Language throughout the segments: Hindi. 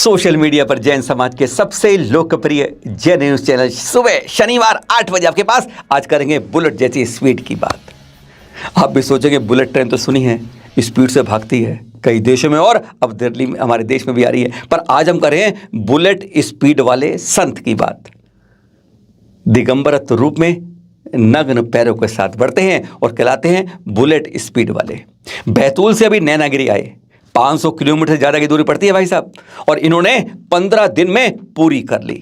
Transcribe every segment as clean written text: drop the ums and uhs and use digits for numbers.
सोशल मीडिया पर जैन समाज के सबसे लोकप्रिय जैन न्यूज चैनल सुबह शनिवार 8 बजे आपके पास। आज करेंगे बुलेट जैसी स्पीड की बात। आप भी सोचेंगे बुलेट ट्रेन तो सुनी है, स्पीड से भागती है कई देशों में और अब दिल्ली में हमारे देश में भी आ रही है, पर आज हम करें बुलेट स्पीड वाले संत की बात। दिगंबरत्व रूप में नग्न पैरों के साथ बढ़ते हैं और कहलाते हैं बुलेट स्पीड वाले। बैतूल से अभी नैनागिरी आए, 500 किलोमीटर ज़्यादा की दूरी पड़ती है भाई साहब, और इन्होंने 15 दिन में पूरी कर ली।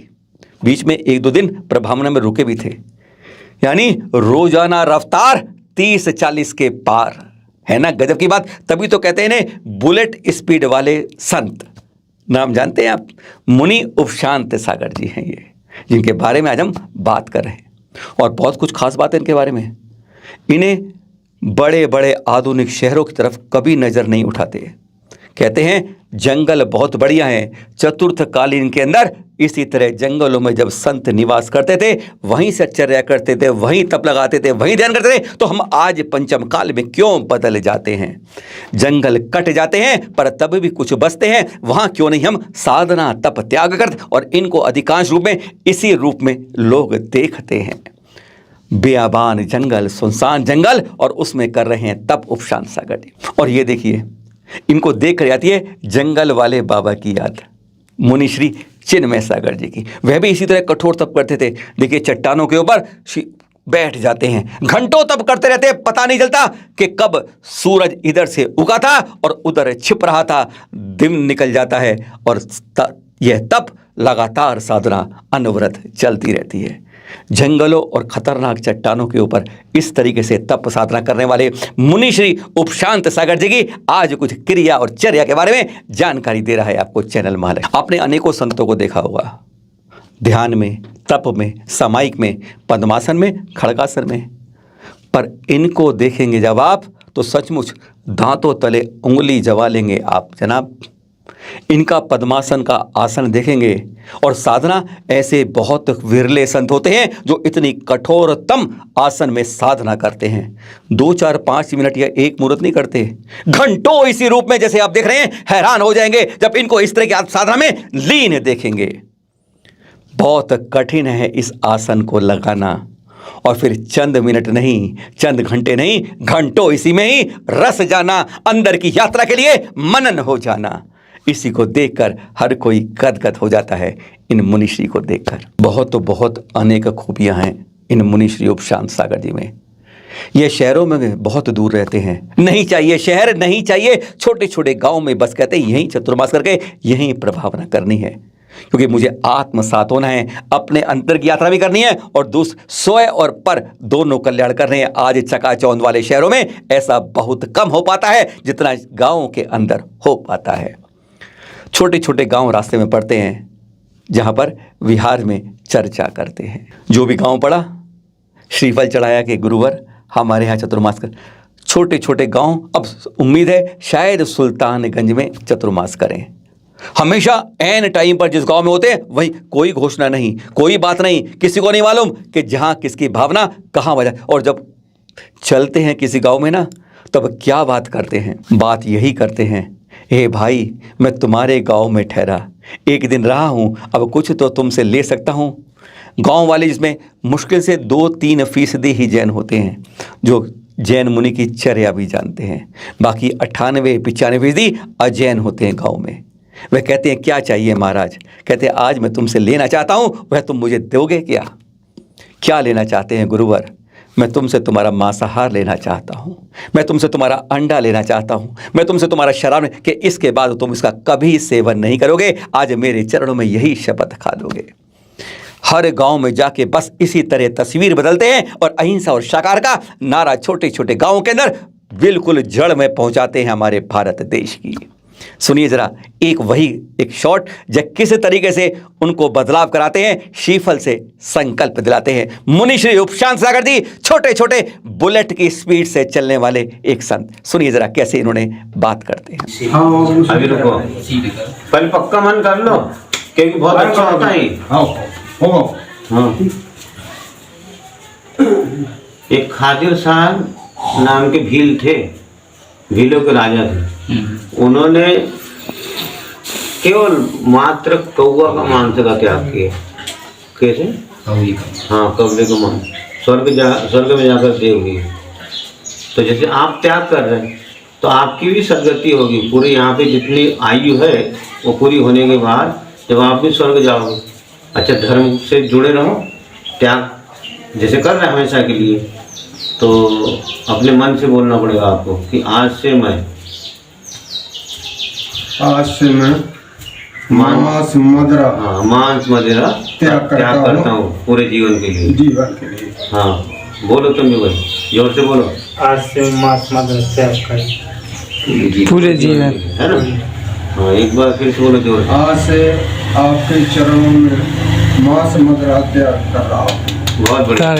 बीच में 1-2 दिन प्रभावना में रुके भी थे, यानी रोजाना रफ्तार 30-40 के पार है ना। गजब की बात। तभी तो कहते हैं इन्हें बुलेट स्पीड वाले संत। नाम जानते हैं आप? मुनि उपशांत सागर जी हैं ये, जिनके बारे में आज हम बात कर रहे हैं और बहुत कुछ खास बात है इनके बारे में। इन्हें बड़े बड़े आधुनिक शहरों की तरफ कभी नज़र नहीं उठाते। कहते हैं जंगल बहुत बढ़िया है। चतुर्थ कालीन के अंदर इसी तरह जंगलों में जब संत निवास करते थे, वहीं से चर्या करते थे, वहीं तप लगाते थे, वहीं ध्यान करते थे, तो हम आज पंचम काल में क्यों बदल जाते हैं? जंगल कट जाते हैं पर तब भी कुछ बचते हैं, वहां क्यों नहीं हम साधना तप त्याग करते? और इनको अधिकांश रूप में इसी रूप में लोग देखते हैं। बेआबान जंगल, सुनसान जंगल, और उसमें कर रहे हैं तप उपशांत सागर जी। और ये देखिए, इनको देख कर आती है जंगल वाले बाबा की याद, मुनि श्री चिन्मय सागर जी की। वह भी इसी तरह कठोर तप करते थे। देखिए, चट्टानों के ऊपर बैठ जाते हैं, घंटों तप करते रहते हैं, पता नहीं चलता कि कब सूरज इधर से उगा था और उधर छिप रहा था। दिन निकल जाता है और यह तप लगातार साधना अनवरत चलती रहती है। जंगलों और खतरनाक चट्टानों के ऊपर इस तरीके से तप साधना करने वाले मुनि श्री उपशांत सागर जी की आज कुछ क्रिया और चर्या के बारे में जानकारी दे रहा है आपको चैनल मालिक। आपने अनेकों संतों को देखा होगा, ध्यान में, तप में, सामायिक में, पद्मासन में, खड़गासन में, पर इनको देखेंगे जब आप तो सचमुच दांतों तले उंगली जमा लेंगे आप जनाब। इनका पद्मासन का आसन देखेंगे और साधना, ऐसे बहुत विरले संत होते हैं जो इतनी कठोरतम आसन में साधना करते हैं। 2, 4, 5 मिनट या 1 मुहूर्त नहीं करते, घंटों इसी रूप में जैसे आप देख रहे हैं। हैरान हो जाएंगे जब इनको इस तरह की साधना में लीन देखेंगे। बहुत कठिन है इस आसन को लगाना, और फिर चंद मिनट नहीं, चंद घंटे नहीं, घंटों इसी में ही रस जाना, अंदर की यात्रा के लिए मनन हो जाना। इसी को देखकर हर कोई गदगद हो जाता है इन मुनिश्री को देखकर। बहुत अनेक खूबियां हैं इन मुनिश्री उपशांत सागर जी में। ये शहरों में बहुत दूर रहते हैं, नहीं चाहिए शहर, नहीं चाहिए छोटे छोटे गांव में, बस कहते हैं यहीं चतुर्मास करके यहीं प्रभावना करनी है, क्योंकि मुझे आत्मसात होना है, अपने अंतर की यात्रा भी करनी है और स्वयं और पर दोनों कल्याण करने हैं। आज चकाचौंध वाले शहरों में ऐसा बहुत कम हो पाता है जितना गाँव के अंदर हो पाता है। छोटे छोटे गांव रास्ते में पड़ते हैं, जहां पर विहार में चर्चा करते हैं। जो भी गांव पड़ा, श्रीफल चढ़ाया कि गुरुवर हमारे यहाँ चतुर्मास कर। छोटे छोटे गांव, अब उम्मीद है शायद सुल्तानगंज में चतुर्मास करें। हमेशा एन टाइम पर जिस गांव में होते हैं वहीं कोई घोषणा नहीं, कोई बात नहीं, किसी को नहीं मालूम कि जहां किसकी भावना कहाँ बजा। और जब चलते हैं किसी गाँव में ना, तब क्या बात करते हैं? बात यही करते हैं, हे भाई मैं तुम्हारे गांव में ठहरा, एक दिन रहा हूं, अब कुछ तो तुमसे ले सकता हूं। गांव वाले, जिसमें मुश्किल से 2-3% ही जैन होते हैं जो जैन मुनि की चर्या भी जानते हैं, बाकी 98-95% अजैन होते हैं गांव में। वह कहते हैं क्या चाहिए महाराज? कहते हैं आज मैं तुमसे लेना चाहता हूं, वह तुम मुझे दोगे क्या? क्या लेना चाहते हैं गुरुवर? मैं तुमसे तुम्हारा मांसाहार लेना चाहता हूँ, मैं तुमसे तुम्हारा अंडा लेना चाहता हूँ, मैं तुमसे तुम्हारा शराब कि इसके बाद तुम इसका कभी सेवन नहीं करोगे। आज मेरे चरणों में यही शपथ खा लोगे। हर गांव में जाके बस इसी तरह तस्वीर बदलते हैं और अहिंसा और शाकाहार का नारा छोटे छोटे गाँवों के अंदर बिल्कुल जड़ में पहुँचाते हैं हमारे भारत देश की। सुनिए जरा एक शॉट, जब किस तरीके से उनको बदलाव कराते हैं, श्रीफल से संकल्प दिलाते हैं मुनि श्री उपशांत सागर जी, छोटे छोटे बुलेट की स्पीड से चलने वाले एक संत। सुनिए जरा कैसे इन्होंने बात करते हैं। अभी रुको, पहले पक्का मन कर लो क्योंकि बहुत अच्छा होता है। एक खादिर साहब नाम के भील थे, भीलों के राजा थे। उन्होंने केवल मात्र कौवा का मांस का त्याग किया। कैसे? हाँ, कौवे का मांस स्वर्ग में जाकर देव हुई। तो जैसे आप त्याग कर रहे हैं तो आपकी भी सदगति होगी। पूरी यहाँ पे जितनी आयु है वो पूरी होने के बाद जब आप भी स्वर्ग जाओगे। अच्छा, धर्म से जुड़े रहो, त्याग जैसे कर रहे हैं हमेशा के लिए, तो अपने मन से बोलना पड़ेगा आपको कि आज से मैं मांस मदिरा त्याग करता हूँ पूरे जीवन के लिए। हाँ, बोलो तुम भी भाई, जोर से बोलो। आज से मांस मदिरा त्याग कर पूरे जीवन, है ना? हाँ, एक बार फिर से बोलो जोर से। आज से आपके चरणों में मांस मदिरा त्याग कर रहा हूँ। बहुत बढ़िया।